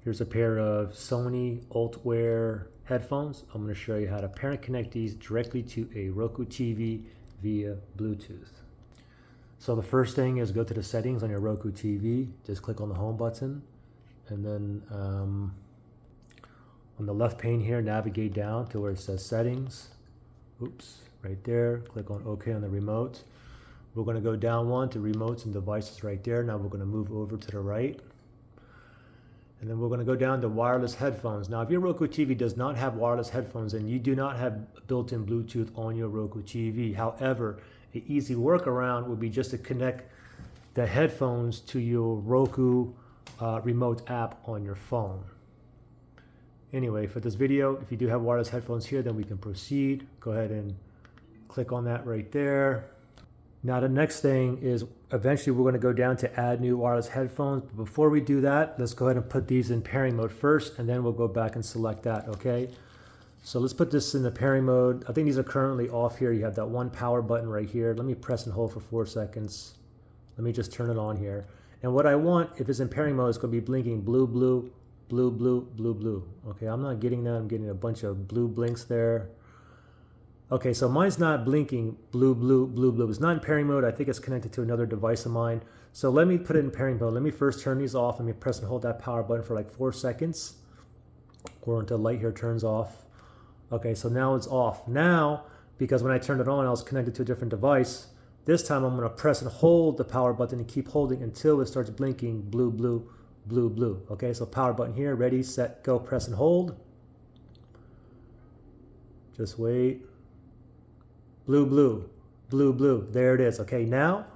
Here's a pair of Sony ULT headphones. I'm going to show you how to parent connect these directly to a Roku TV via Bluetooth. So the first thing is go to the settings on your Roku TV. Just click on the home button, and then on the left pane here, navigate down to where it says settings. Oops, right there. Click on OK on the remote. We're going to go down one to remotes and devices right there. Now we're going to move over to the right. And then we're going to go down to wireless headphones. Now, if your Roku TV does not have wireless headphones, then you do not have built-in Bluetooth on your Roku TV. However, an easy workaround would be just to connect the headphones to your Roku remote app on your phone. Anyway, for this video, if you do have wireless headphones here, then we can proceed. Go ahead and click on that right there. Now the next thing is eventually we're going to go down to add new wireless headphones. But before we do that, let's go ahead and put these in pairing mode first, and then we'll go back and select that, okay? So let's put this in the pairing mode. I think these are currently off here. You have that one power button right here. Let me press and hold for 4 seconds. Let me just turn it on here. And what I want, if it's in pairing mode, it's going to be blinking blue, blue, blue, blue, blue, blue. Okay, I'm not getting that. I'm getting a bunch of blue blinks there. Okay, so mine's not blinking blue, blue, blue, blue. It's not in pairing mode. I think it's connected to another device of mine. So let me put it in pairing mode. Let me first turn these off. Let me press and hold that power button for like 4 seconds, or until the light here turns off. Okay, so now it's off. Now, because when I turned it on, I was connected to a different device. This time I'm gonna press and hold the power button and keep holding until it starts blinking blue, blue, blue, blue. Okay, so power button here, ready, set, go, press and hold. Just wait. Blue, blue, blue, blue. There it is. Okay, now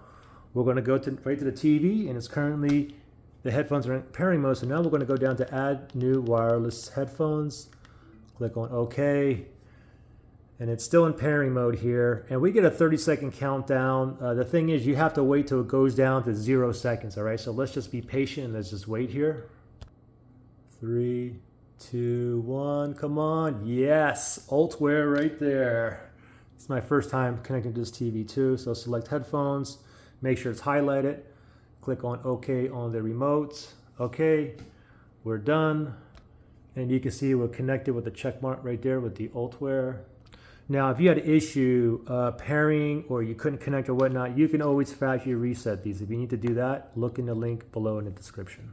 we're going to go right to the TV, and it's currently, the headphones are in pairing mode. So now we're going to go down to add new wireless headphones. Click on OK. And it's still in pairing mode here. And we get a 30-second countdown. The thing is, you have to wait till it goes down to 0 seconds. All right, so let's just be patient and let's just wait here. 3, 2, 1. Come on. Yes, ULT right there. It's my first time connecting to this TV too. So select headphones, make sure it's highlighted, click on OK on the remote. Okay, we're done. And you can see we're connected with the check mark right there with the ULT. Now, if you had an issue pairing or you couldn't connect or whatnot, you can always factory reset these. If you need to do that, look in the link below in the description.